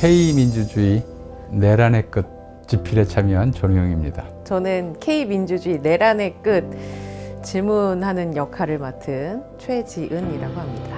K민주주의 내란의 끝 집필에 참여한 전우영입니다. 저는 K민주주의 내란의 끝 질문하는 역할을 맡은 최지은이라고 합니다.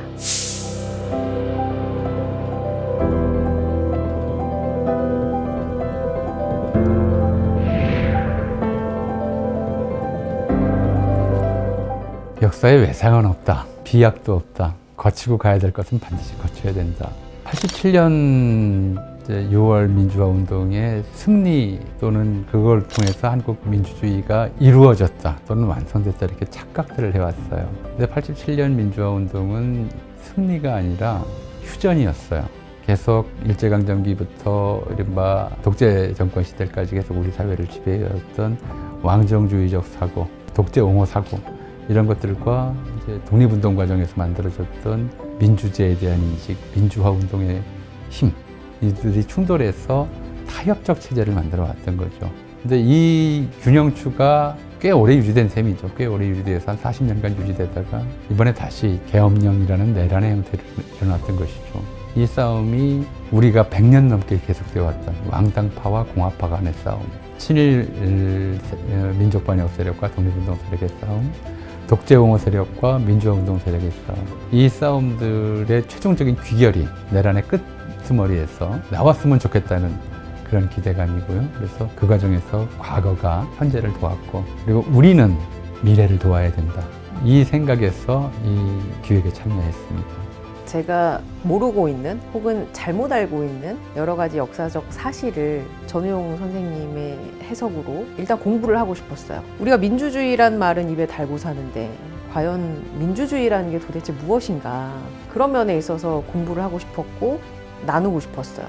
역사에 외상은 없다. 비약도 없다. 거치고 가야 될 것은 반드시 거쳐야 된다. 87년 6월 민주화 운동의 승리 또는 그걸 통해서 한국 민주주의가 이루어졌다 또는 완성됐다 이렇게 착각들을 해왔어요. 근데 87년 민주화 운동은 승리가 아니라 휴전이었어요. 계속 일제강점기부터 이른바 독재 정권 시대까지 계속 우리 사회를 지배해왔던 왕정주의적 사고, 독재 옹호 사고 이런 것들과 이제 독립운동 과정에서 만들어졌던 민주제에 대한 인식, 민주화 운동의 힘, 이들이 충돌해서 타협적 체제를 만들어 왔던 거죠. 근데 이 균형추가 꽤 오래 유지된 셈이죠. 꽤 오래 유지돼서 한 40년간 유지되다가 이번에 다시 계엄령이라는 내란의 형태로 일어났던 것이죠. 이 싸움이 우리가 100년 넘게 계속되어 왔던 왕당파와 공화파 간의 싸움, 친일 민족반역 세력과 독립운동 세력의 싸움, 독재옹호 세력과 민주화운동 세력의 싸움, 이 싸움들의 최종적인 귀결이 내란의 끄트머리에서 나왔으면 좋겠다는 그런 기대감이고요. 그래서 그 과정에서 과거가 현재를 도왔고, 그리고 우리는 미래를 도와야 된다. 이 생각에서 이 기획에 참여했습니다. 제가 모르고 있는 혹은 잘못 알고 있는 여러 가지 역사적 사실을 전우용 선생님의 해석으로 일단 공부를 하고 싶었어요. 우리가 민주주의란 말은 입에 달고 사는데 과연 민주주의라는 게 도대체 무엇인가, 그런 면에 있어서 공부를 하고 싶었고 나누고 싶었어요.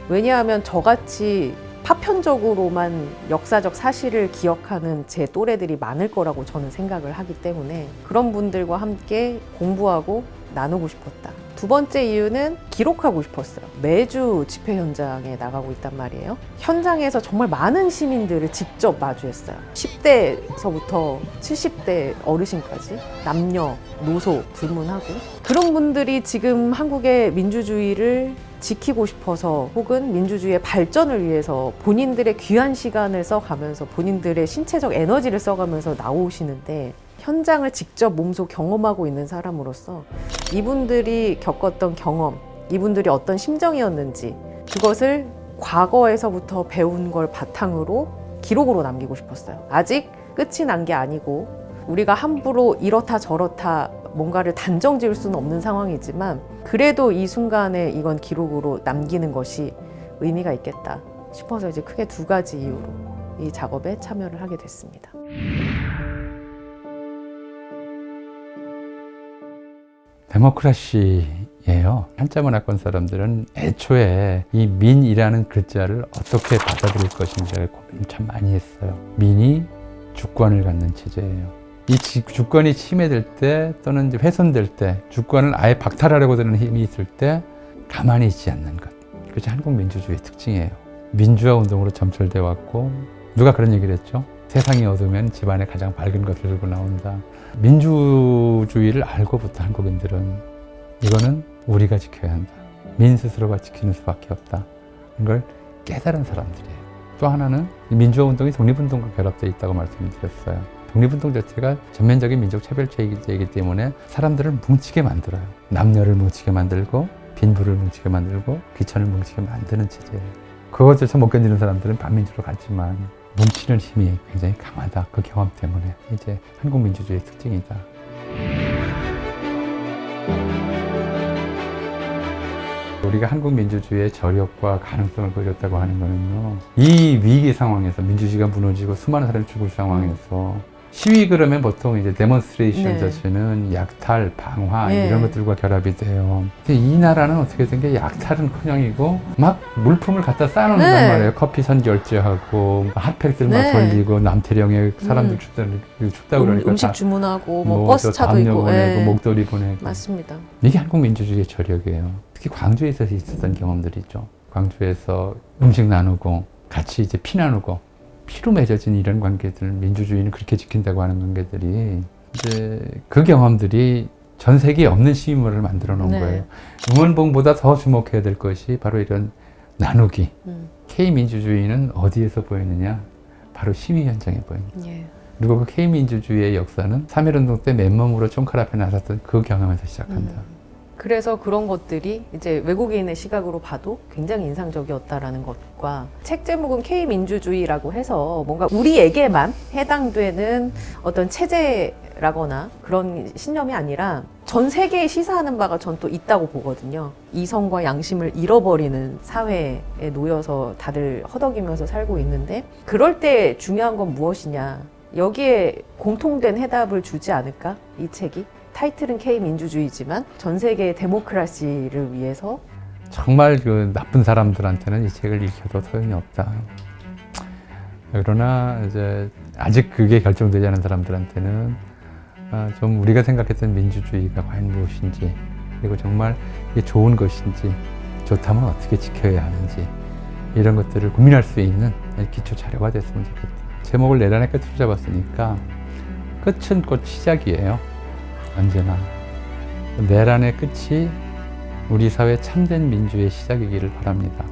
왜냐하면 저같이 파편적으로만 역사적 사실을 기억하는 제 또래들이 많을 거라고 저는 생각을 하기 때문에 그런 분들과 함께 공부하고 나누고 싶었다. 두 번째 이유는 기록하고 싶었어요. 매주 집회 현장에 나가고 있단 말이에요. 현장에서 정말 많은 시민들을 직접 마주했어요. 10대서부터 70대 어르신까지 남녀, 노소 불문하고, 그런 분들이 지금 한국의 민주주의를 지키고 싶어서 혹은 민주주의의 발전을 위해서 본인들의 귀한 시간을 써가면서 본인들의 신체적 에너지를 써가면서 나오시는데, 현장을 직접 몸소 경험하고 있는 사람으로서 이분들이 겪었던 경험, 이분들이 어떤 심정이었는지 그것을 과거에서부터 배운 걸 바탕으로 기록으로 남기고 싶었어요. 아직 끝이 난 게 아니고 우리가 함부로 이렇다 저렇다 뭔가를 단정 지을 수는 없는 상황이지만 그래도 이 순간에 이건 기록으로 남기는 것이 의미가 있겠다 싶어서 이제 크게 두 가지 이유로 이 작업에 참여를 하게 됐습니다. 데모크라시예요. 한자문화권 사람들은 애초에 이 민이라는 글자를 어떻게 받아들일 것인지를 고민을 참 많이 했어요. 민이 주권을 갖는 체제예요. 이 주권이 침해될 때 또는 이제 훼손될 때, 주권을 아예 박탈하려고 드는 힘이 있을 때 가만히 있지 않는 것. 그것이 한국 민주주의의 특징이에요. 민주화 운동으로 점철되어 왔고, 누가 그런 얘기를 했죠? 세상이 어두우면 집안에 가장 밝은 것을 들고 나온다. 민주주의를 알고부터 한국인들은 이거는 우리가 지켜야 한다. 민 스스로가 지키는 수밖에 없다. 이걸 깨달은 사람들이에요. 또 하나는 민주화 운동이 독립운동과 결합되어 있다고 말씀드렸어요. 독립운동 자체가 전면적인 민족 차별체이기 때문에 사람들을 뭉치게 만들어요. 남녀를 뭉치게 만들고 빈부를 뭉치게 만들고 귀천을 뭉치게 만드는 체제예요. 그것조차 못 견디는 사람들은 반민주로 갔지만 뭉치는 힘이 굉장히 강하다. 그 경험 때문에 이제 한국 민주주의의 특징이다. 우리가 한국 민주주의의 저력과 가능성을 보여줬다고 하는 거는요, 이 위기 상황에서 민주주의가 무너지고 수많은 사람이 죽을 상황에서 시위 그러면 보통 이제 데몬스트레이션 자체는 약탈, 방화 이런 것들과 결합이 돼요. 근데 이 나라는 어떻게 된 게 약탈은커녕이고 막 물품을 갖다 쌓아놓는단 말이에요. 커피 선 결제하고 핫팩들만 돌리고 남태령에 사람들 춥다 그러니까 음식 주문하고 뭐 버스차도 있고 보내고 목도리 보내고. 맞습니다. 이게 한국 민주주의의 저력이에요. 특히 광주에서 있었던 경험들이죠. 광주에서 음식 나누고 같이 이제 피 나누고 피로 맺어진 이런 관계들, 민주주의는 그렇게 지킨다고 하는 관계들이 이제 그 경험들이 전 세계에 없는 시민문화를 만들어 놓은 거예요. 응원봉보다 더 주목해야 될 것이 바로 이런 나누기. K민주주의는 어디에서 보이느냐? 바로 시위 현장에 보입니다. 예. 그리고 그 K민주주의의 역사는 3.1운동 때 맨몸으로 총칼 앞에 나섰던 그 경험에서 시작한다. 그래서 그런 것들이 이제 외국인의 시각으로 봐도 굉장히 인상적이었다라는 것과 책 제목은 K민주주의라고 해서 뭔가 우리에게만 해당되는 어떤 체제라거나 그런 신념이 아니라 전 세계에 시사하는 바가 전 또 있다고 보거든요. 이성과 양심을 잃어버리는 사회에 놓여서 다들 허덕이면서 살고 있는데 그럴 때 중요한 건 무엇이냐. 여기에 공통된 해답을 주지 않을까? 이 책이. 타이틀은 K민주주의지만 전 세계의 데모크라시를 위해서 정말 그 나쁜 사람들한테는 이 책을 읽혀도 소용이 없다. 그러나 이제 아직 그게 결정되지 않은 사람들한테는 좀 우리가 생각했던 민주주의가 과연 무엇인지, 그리고 정말 이게 좋은 것인지, 좋다면 어떻게 지켜야 하는지, 이런 것들을 고민할 수 있는 기초 자료가 됐으면 좋겠다. 제목을 내란의 끝으로 잡았으니까 끝은 곧 시작이에요. 언제나. 내란의 끝이 우리 사회 참된 민주의 시작이기를 바랍니다.